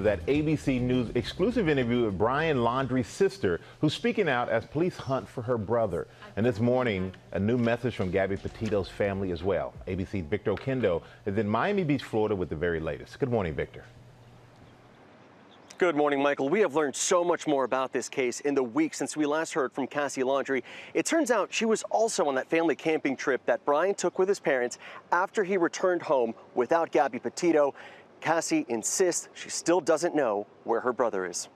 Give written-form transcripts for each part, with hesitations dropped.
That ABC News exclusive interview with Brian Laundrie's sister, who's speaking out as police hunt for her brother. And this morning, a new message from Gabby Petito's family as well. ABC's Victor Okendo is in Miami Beach, Florida with the very latest. Good morning, Victor. Good morning, Michael. We have learned so much more about this case in the week since we last heard from Cassie Laundrie. It turns out she was also on that family camping trip that Brian took with his parents after he returned home without Gabby Petito. Cassie insists she still doesn't know where her brother is.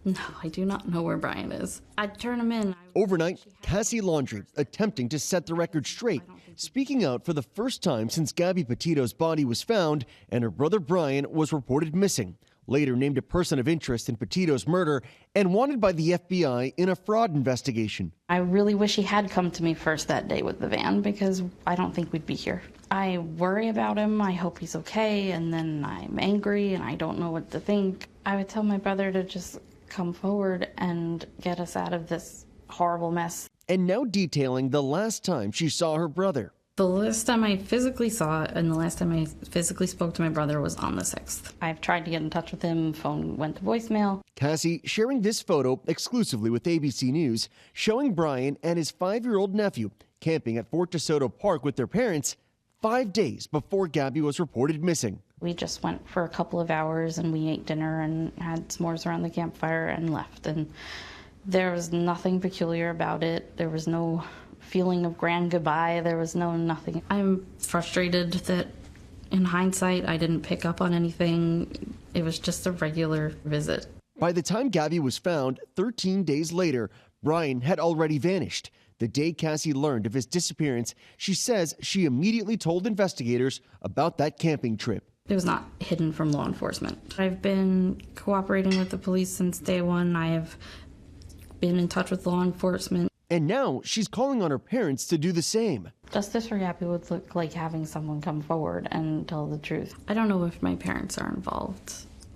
No, I do not know where Brian is. I'd turn him in. Overnight, Cassie Laundrie attempting to set the record straight, speaking out for the first time since Gabby Petito's body was found and her brother Brian was reported missing. Later named a person of interest in Petito's murder and wanted by the FBI in a fraud investigation. I really wish he had come to me first that day with the van, because I don't think we'd be here. I worry about him. I hope he's okay, and then I'm angry and I don't know what to think. I would tell my brother to just come forward and get us out of this horrible mess. And now detailing the last time she saw her brother. The last time I physically saw it and the last time I physically spoke to my brother was on the 6th. I've tried to get in touch with him, phone went to voicemail. Cassie sharing this photo exclusively with ABC News, showing Brian and his 5-year-old nephew camping at Fort DeSoto Park with their parents 5 days before Gabby was reported missing. We just went for a couple of hours and we ate dinner and had s'mores around the campfire and left. And there was nothing peculiar about it. There was no feeling of grand goodbye. There was nothing. I'm frustrated that in hindsight I didn't pick up on anything. It was just a regular visit. By the time Gabby was found 13 days later, Brian had already vanished. The day Cassie learned of his disappearance, she says she immediately told investigators about that camping trip. It was not hidden from law enforcement. I've been cooperating with the police since day one. I have been in touch with law enforcement. And now she's calling on her parents to do the same. Justice for Gabby would look like having someone come forward and tell the truth. I don't know if my parents are involved.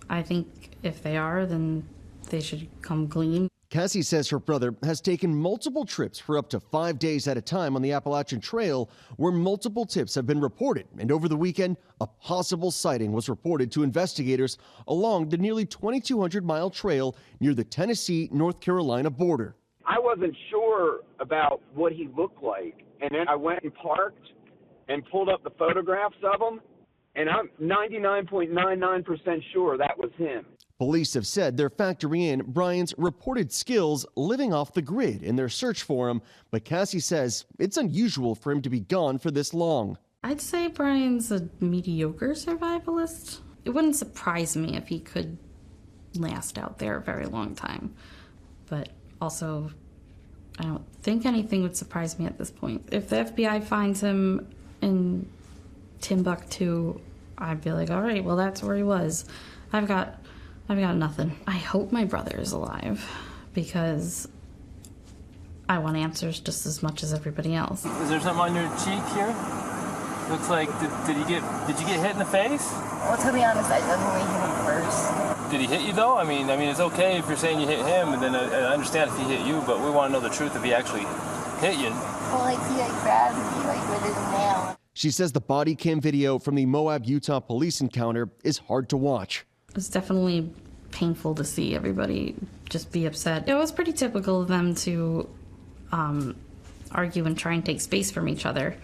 I think if they are, then they should come clean. Cassie says her brother has taken multiple trips for up to 5 days at a time on the Appalachian Trail, where multiple tips have been reported. And over the weekend, a possible sighting was reported to investigators along the nearly 2,200-mile trail near the Tennessee-North Carolina border. I wasn't sure about what he looked like, and then I went and parked and pulled up the photographs of him, and I'm 99.99% sure that was him. Police have said they're factoring in Brian's reported skills living off the grid in their search for him, but Cassie says it's unusual for him to be gone for this long. I'd say Brian's a mediocre survivalist. It wouldn't surprise me if he could last out there a very long time, but also I don't think anything would surprise me at this point. If the FBI finds him in Timbuktu, I'd be like, all right, well, that's where he was. I've got nothing. I hope my brother is alive because I want answers just as much as everybody else. Is there something on your cheek here? Looks like, did you get hit in the face? Well, to be honest, I definitely hit him first. Did he hit you though? I mean, it's okay if you're saying you hit him, and then I understand if he hit you, but we want to know the truth if he actually hit you. Well, he grabbed me with his nail. She says the body cam video from the Moab, Utah police encounter is hard to watch. It's definitely painful to see everybody just be upset. It was pretty typical of them to argue and try and take space from each other,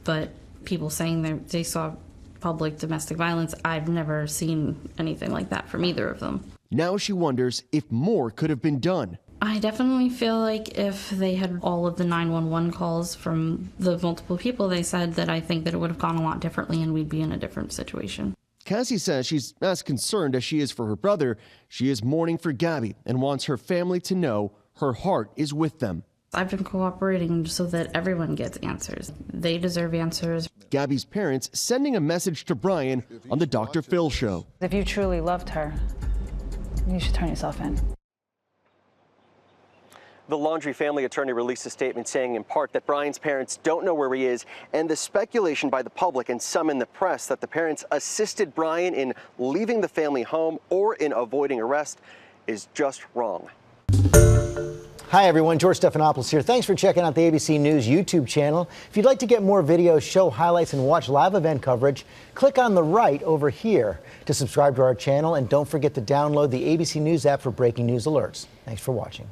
but people saying that they saw public domestic violence, I've never seen anything like that from either of them. Now she wonders if more could have been done. I definitely feel like if they had all of the 911 calls from the multiple people they said, that I think that it would have gone a lot differently and we'd be in a different situation. Cassie says she's as concerned as she is for her brother. She is mourning for Gabby and wants her family to know her heart is with them. I've been cooperating so that everyone gets answers. They deserve answers. Gabby's parents sending a message to Brian on the Dr. Phil show. If you truly loved her, you should turn yourself in. The Laundrie family attorney released a statement saying in part that Brian's parents don't know where he is, and the speculation by the public and some in the press that the parents assisted Brian in leaving the family home or in avoiding arrest is just wrong. Hi, everyone. George Stephanopoulos here. Thanks for checking out the ABC News YouTube channel. If you'd like to get more videos, show highlights, and watch live event coverage, click on the right over here to subscribe to our channel. And don't forget to download the ABC News app for breaking news alerts. Thanks for watching.